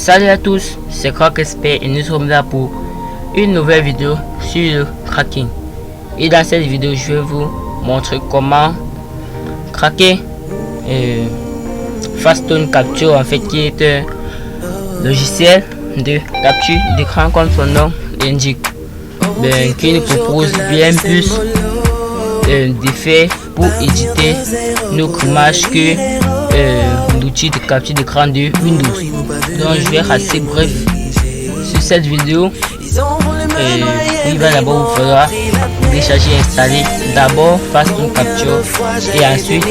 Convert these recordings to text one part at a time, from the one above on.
Salut à tous, c'est Crack Expert et nous sommes là pour une nouvelle vidéo sur le cracking. Et dans cette vidéo, je vais vous montrer comment craquer Fastone Capture, en fait, qui est un logiciel de capture d'écran comme son nom l'indique, qui nous propose bien plus d'effets pour éditer nos images que l'outil de capture d'écran de Windows. Donc je vais rester bref sur cette vidéo. Il va d'abord vous falloir télécharger et installer d'abord Fastone Capture et ensuite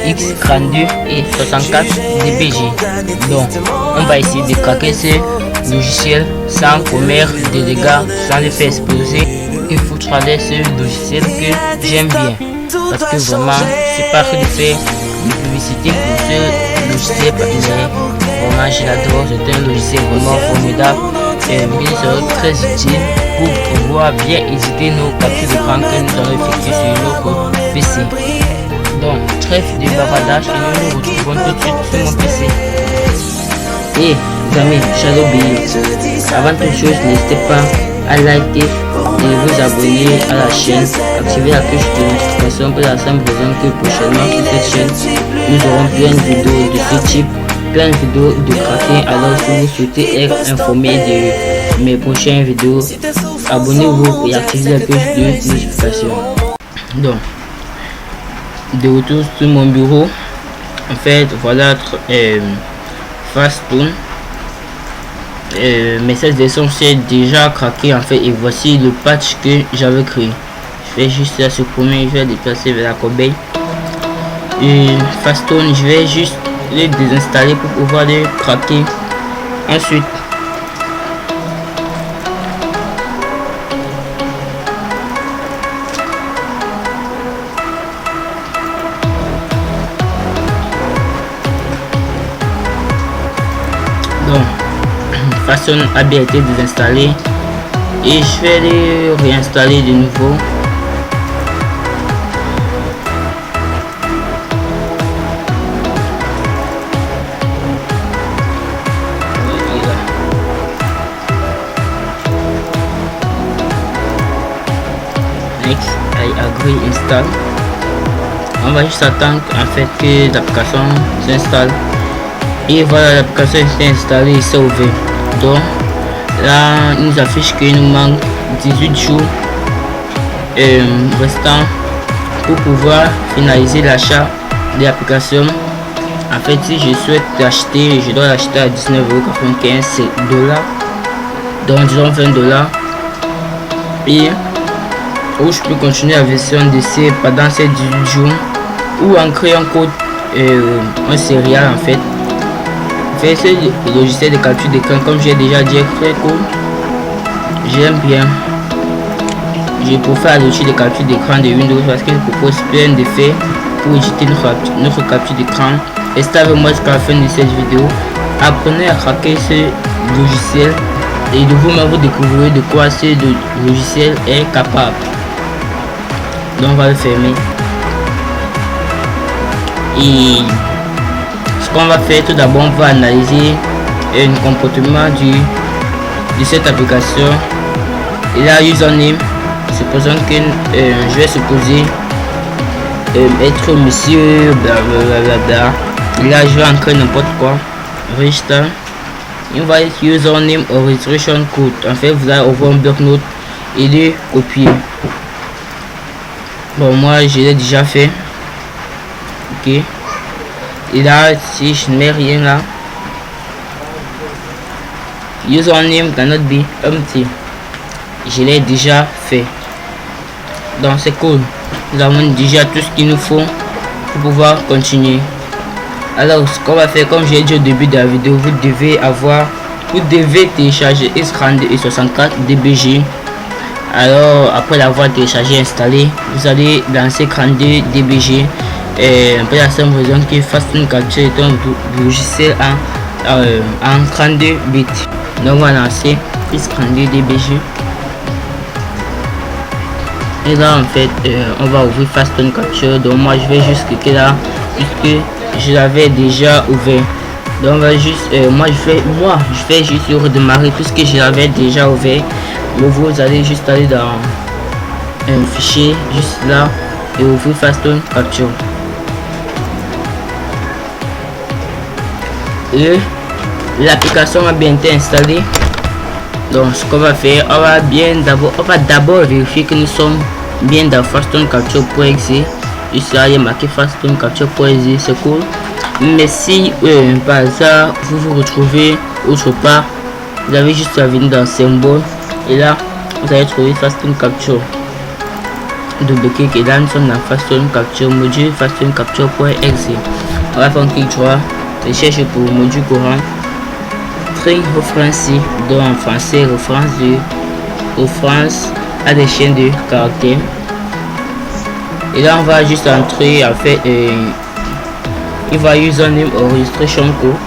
X32 et 64 dbg. Donc on va essayer de craquer ce logiciel sans commettre des dégâts, sans le faire exploser. Il faudra ce logiciel que j'aime bien, parce que vraiment c'est pas que de faire de publicité pour ce logiciel, mais vraiment je l'adore. C'est un logiciel vraiment formidable et il sera très utile pour pouvoir bien éditer nos captures d'écran que nous allons effectuer sur notre PC. Donc trêve de bavardage et nous nous retrouvons tout de suite sur mon PC. Et les amis, j'allais oublier, avant toute chose, n'hésitez pas à liker et vous abonner à la chaîne, activer la cloche de notification pour la simple raison que prochainement sur cette chaîne nous aurons plein de vidéos de ce type, plein de vidéos de cracking. Alors si vous souhaitez être informé de mes prochaines vidéos, abonnez-vous et activez la cloche de notification. Donc de retour sur mon bureau, en fait voilà Fastone. Mais cette version c'est déjà craqué en fait, et voici le patch que j'avais créé. Je vais juste la supprimer, je vais déplacer vers la corbeille et Fastone, je vais juste les désinstaller pour pouvoir les craquer ensuite. Donc Fastone a bien été désinstallé et je vais les réinstaller de nouveau. Next, I agree install. On va juste attendre en fait que l'application s'installe. Et voilà, l'application est installée et c'est ouvert. Donc là il nous affiche qu'il nous manque 18 jours restants pour pouvoir finaliser l'achat de l'application. En fait, si je souhaite l'acheter, je dois l'acheter à 19,95 $, donc disons 20 $, et où je peux continuer la version d'essai pendant ces 18 jours ou en créant un code, un serial en fait. Ce logiciel de capture d'écran, comme j'ai déjà dit, est très cool. J'aime bien. Je préfère l'outil de capture d'écran de Windows parce qu'il propose plein d'effets pour éditer notre capture d'écran. Restez avec moi jusqu'à la fin de cette vidéo. Apprenez à craquer ce logiciel et de vous-même vous découvrirez de quoi ce logiciel est capable. Donc on va le fermer. Et ce qu'on va faire, tout d'abord on va analyser le comportement de cette application. Et là, username, supposons que je vais supposer être monsieur blablabla. Et là je vais ancrer n'importe quoi, register, et on va être username or registration code. En fait vous allez ouvrir un bloc-notes et le copier. Bon, moi je l'ai déjà fait. Ok. Et là, si je ne mets rien là, username cannot be empty, je l'ai déjà fait. Donc c'est cool, nous avons déjà tout ce qu'il nous faut pour pouvoir continuer. Alors ce qu'on va faire, comme j'ai dit au début de la vidéo, vous devez télécharger X32 et 64 dbg. Alors après l'avoir téléchargé et installé, vous allez lancer X32 dbg. Et pour la simple raison que Fastone Capture est un logiciel en 32 bits. Donc on va lancer X32 dbg. Et là en fait on va ouvrir Fastone Capture. Donc moi je vais juste cliquer là puisque je l'avais déjà ouvert. Donc on va juste moi je fais juste redémarrer tout ce que j'avais déjà ouvert. Mais vous allez juste aller dans un fichier juste là et ouvrir Fastone Capture. Et l'application a bien été installée. Donc ce qu'on va faire, on va d'abord vérifier que nous sommes bien dans Fastone Capture.exe. Ici il y a marqué Fastone Capture.exe, c'est cool. Mais si par hasard vous vous retrouvez autre part, vous avez juste à venir dans symbole et là vous allez trouver Fastone Capture. Double-clic et là nous sommes dans Fastone Capture, module Fastone Capture.exe. On va faire un clic droit, recherche pour module courant, string reference, donc en français référence à des chaînes de caractères. Et là on va juste entrer en fait il va username or registration code,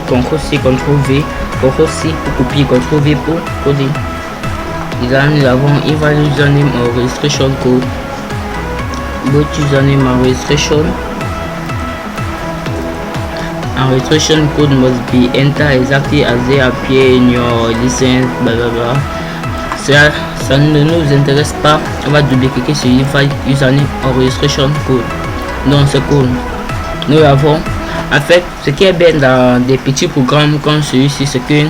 CTRL-C, CTRL-V, CTRL-C pour copier, CTRL-V pour coder. Et là nous avons il va username or registration code, both username and registration code must be entered exactly as they appear in your license, blablabla. Ça ne nous intéresse pas, on va double-cliquer sur username or registration code. Donc c'est cool. Nous avons en fait ce qui est bien dans des petits programmes comme celui-ci, c'est que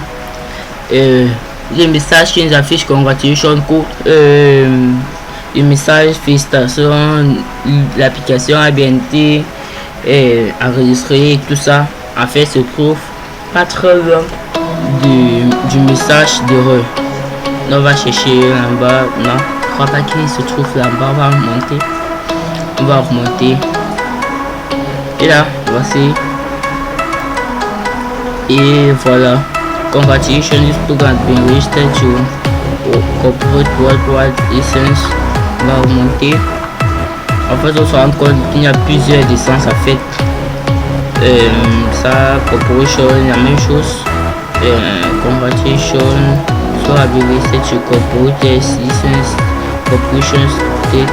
les messages qui nous affichent congratulations code, le message félicitations, l'application a bien été enregistrée, tout ça en fait se trouve pas très loin du message d'erreur. On va chercher en bas, non, je crois pas qu'il se trouve là-bas, on va remonter. Et là, voici. Et voilà. Congratulations, this program has been registered to corporate worldwide license. On va remonter. En fait, on se rend compte qu'il y a plusieurs licences à fait. Ça, corporation, la même chose. Congratulations, so have been registered to corporate license, corporation state.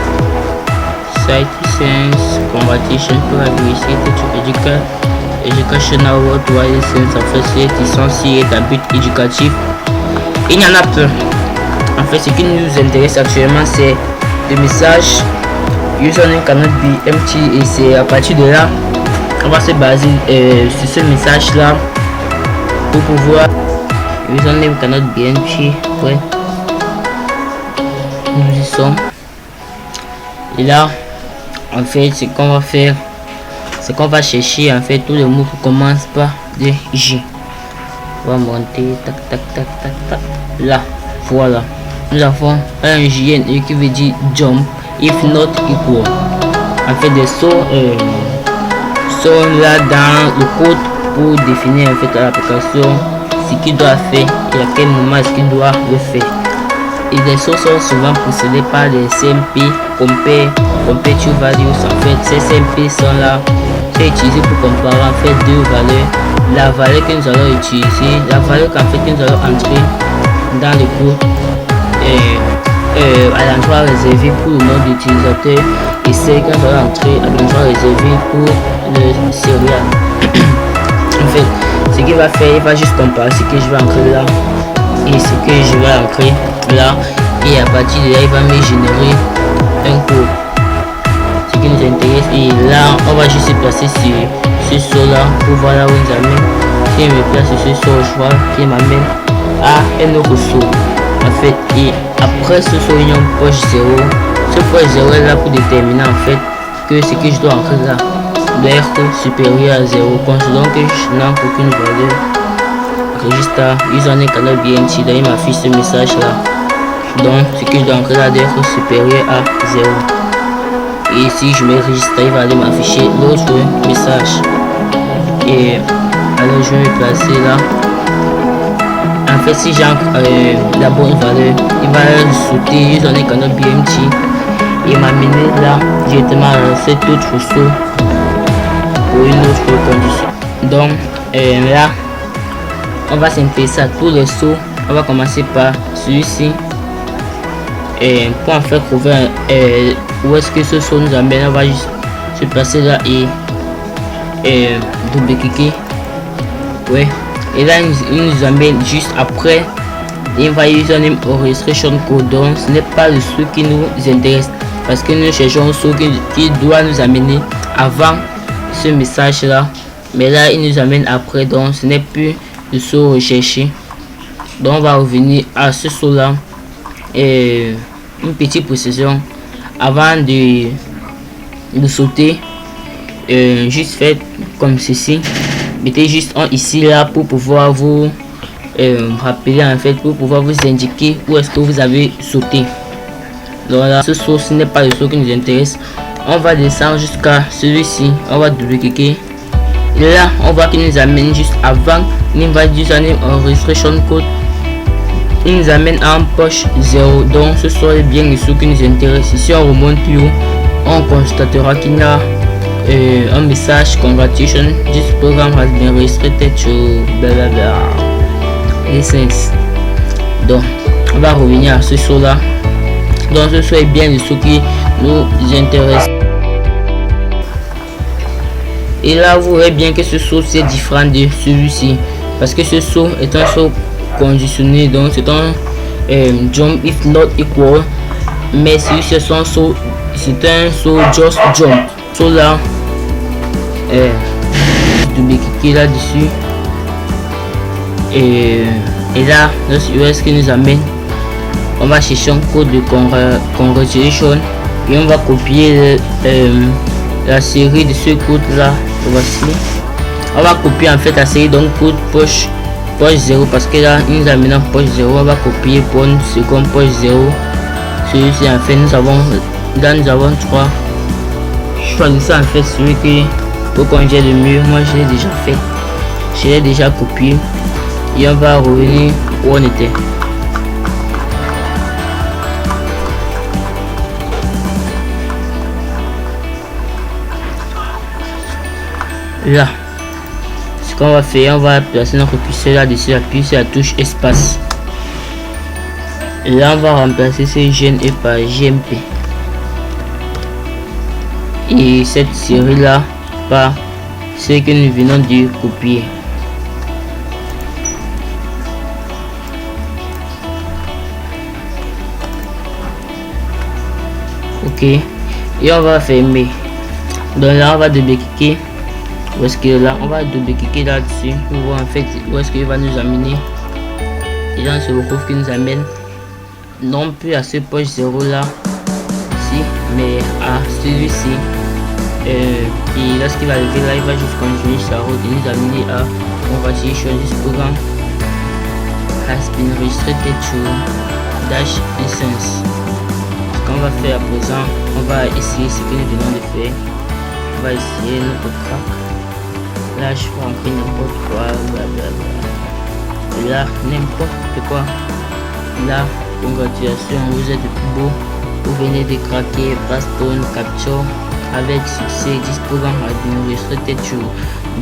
License, congratulations pour la université to educational worldwide license, en fait c'est licencié d'un but éducatif. Il y en a plein. En fait ce qui nous intéresse actuellement c'est le message username cannot be empty, et c'est à partir de là on va se baser sur ce message là pour pouvoir username cannot be empty. Ouais, nous y sommes. Et là en fait ce qu'on va faire, c'est qu'on va chercher en fait tous les mots qui commencent par des J. On va monter, tac tac tac tac tac, là voilà, nous avons un JNE qui veut dire jump if not equal. En fait des sauts sont là dans le code pour définir en fait à l'application ce qu'il doit faire et à quel moment est-ce qu'il doit le faire. Et les sauts sont souvent précédés par les CMP, compare to values. En fait ces CMP sont là, c'est utilisé pour comparer en fait deux valeurs. La valeur que nous allons utiliser, la valeur qu'en fait nous allons entrer dans le groupe à l'endroit réservé pour le nom d'utilisateur, et celle que nous allons entrer à l'endroit réservé pour le serial. En fait ce qu'il va faire, il va juste comparer ce que je vais entrer là et ce que je vais entrer là, et à partir de là il va me générer un code, ce qui nous intéresse. Et là on va juste se placer sur ce saut là pour voir là où nous amène. Si je me place sur ce saut, je vois qui m'amène à un autre saut en fait, et après ce saut il y a un poche 0. Ce poche 0 est là pour déterminer en fait que ce que je dois entrer là doit être supérieur à 0. Considérons que je n'ai aucune valeur. Register username cannot be empty, là il m'affiche ce message là, donc ce que je dois entrer là doit être supérieur à 0. Et si je me registre, il va aller m'afficher l'autre message. Et alors je vais me placer là. En fait si j'entre la bonne valeur, il va sauter username cannot be empty et m'amener là directement à cet autre saut pour une autre condition. Donc là on va s'intéresser à tous les sauts. On va commencer par celui-ci et pour en fait trouver où est-ce que ce saut nous amène. On va juste se placer là et double cliquer Ouais. Et là, il nous amène juste après invite username or registration code. Donc, ce n'est pas le saut qui nous intéresse parce que nous cherchons un saut qui doit nous amener avant ce message là. Mais là, il nous amène après. Donc, ce n'est plus le saut recherché. Donc, on va revenir à ce saut là. Et une petite précision avant de sauter. Juste faites comme ceci, mettez juste un ici là pour pouvoir vous rappeler, en fait, pour pouvoir vous indiquer où est-ce que vous avez sauté. Donc là, ce saut, ce n'est pas le saut qui nous intéresse. On va descendre jusqu'à celui-ci, on va double-cliquer et là on voit qu'il nous amène juste avant l'invite username en registration code. Il nous amène en poche 0, donc ce sont bien les saut qui nous intéresse. Ici on remonte plus haut, on constatera qu'il y a un message congratulations, this program has been restricted to blablabla license. Donc on va revenir à ce saut là. Donc ce saut est bien le saut qui nous intéresse. Et là vous voyez bien que ce saut c'est différent de celui-ci parce que ce saut est un saut conditionné, donc c'est un jump if not equal, mais si c'est son saut, c'est un saut just jump. Saut là double-cliquer là-dessus et là où est-ce qu'il nous amène, on va chercher un code de congratulation et on va copier la série de ce code là. Voici, on va copier en fait la série donc code poche 0 parce que là il nous amène en poche 0. On va copier pour une seconde poche 0. Celui-ci en fait nous avons trois. Choisissez en fait celui qui pour qu'on ait le mieux. Moi je l'ai déjà fait, je l'ai déjà copié et on va revenir où on était. Là, ce qu'on va faire, on va placer notre curseur là-dessus, appuyer sur la touche espace. Et là on va remplacer ce GNE par GMP et cette série là par ce que nous venons de copier. Ok, et on va fermer. Donc là on va double-cliquer. Où est-ce que là on va double-cliquer là-dessus pour voir en fait où est-ce qu'il va nous amener. Et là on se retrouve qu'il nous amène non plus à ce poche 0 là ici, mais à celui-ci. Et lorsqu'il va arriver là, il va juste continuer sa route et nous amener à congratulations, this program has been restricted to dash license. Ce qu'on va faire à présent, on va essayer ce que nous venons de faire. On va essayer notre crack. Là je vais rentrer n'importe quoi, blablabla. Et là n'importe quoi. Là, congratulations, vous êtes le plus beau. Vous venez de craquer Bastone Capture avec succès. This program has been restricted to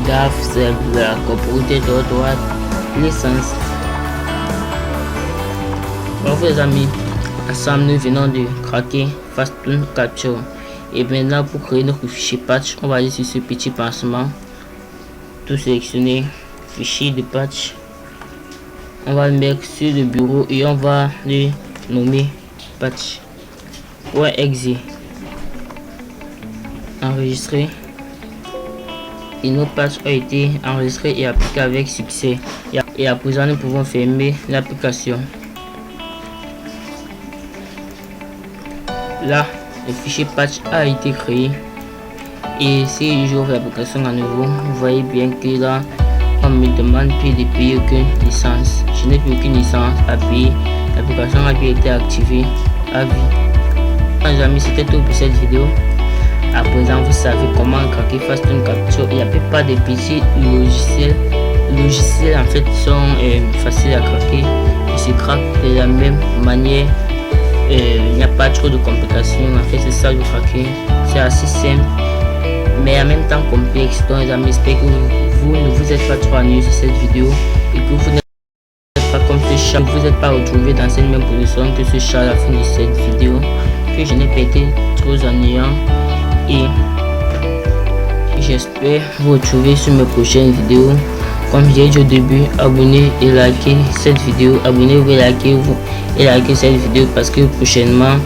DAF server propriété de droite licence. Bonjour les amis, ensemble nous venons de craquer Bastone Capture. Et maintenant pour créer notre fichier patch, on va aller sur ce petit pansement, tout sélectionner, fichier de patch. On va le mettre sur le bureau et on va le nommer patch.exe. Enregistrer. Et nos patchs ont été enregistrés et appliqués avec succès. Et à présent, nous pouvons fermer l'application. Là, le fichier patch a été créé. Et si j'ouvre l'application à nouveau, vous voyez bien que là, on me demande plus de payer aucune licence. Je n'ai plus aucune licence à payer. L'application a bien été activée à vie. Les amis, c'était tout pour cette vidéo. À présent, vous savez comment craquer Bastone Capture. Il n'y a pas de petits logiciels. Les logiciels en fait sont faciles à craquer. Ils se craquent de la même manière. Il n'y a pas trop de complications. En fait, c'est ça le craquer. C'est assez simple, mais en même temps complexe. Donc les amis, j'espère que vous ne vous êtes pas trop ennuyés sur cette vidéo et que vous n'êtes pas comme ce chat, vous n'êtes pas retrouvé dans cette même position que ce chat à la fin de cette vidéo, que je n'ai pas été trop ennuyant. Et j'espère vous retrouver sur mes prochaines vidéos. Comme j'ai dit au début, abonnez et likez cette vidéo. Abonnez-vous et likez cette vidéo parce que prochainement,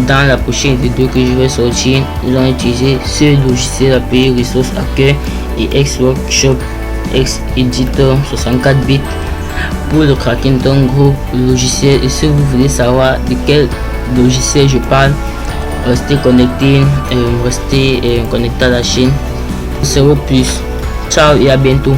dans la prochaine vidéo que je vais sortir, nous allons utiliser ce logiciel appelé Resource Hacker et X-Workshop X Editor 64 bits pour le cracking d'un gros logiciel. Et si vous voulez savoir de quel logiciel je parle, restez connecté, restez connecté à la chaine. C'est au plus. Ciao et à bientôt.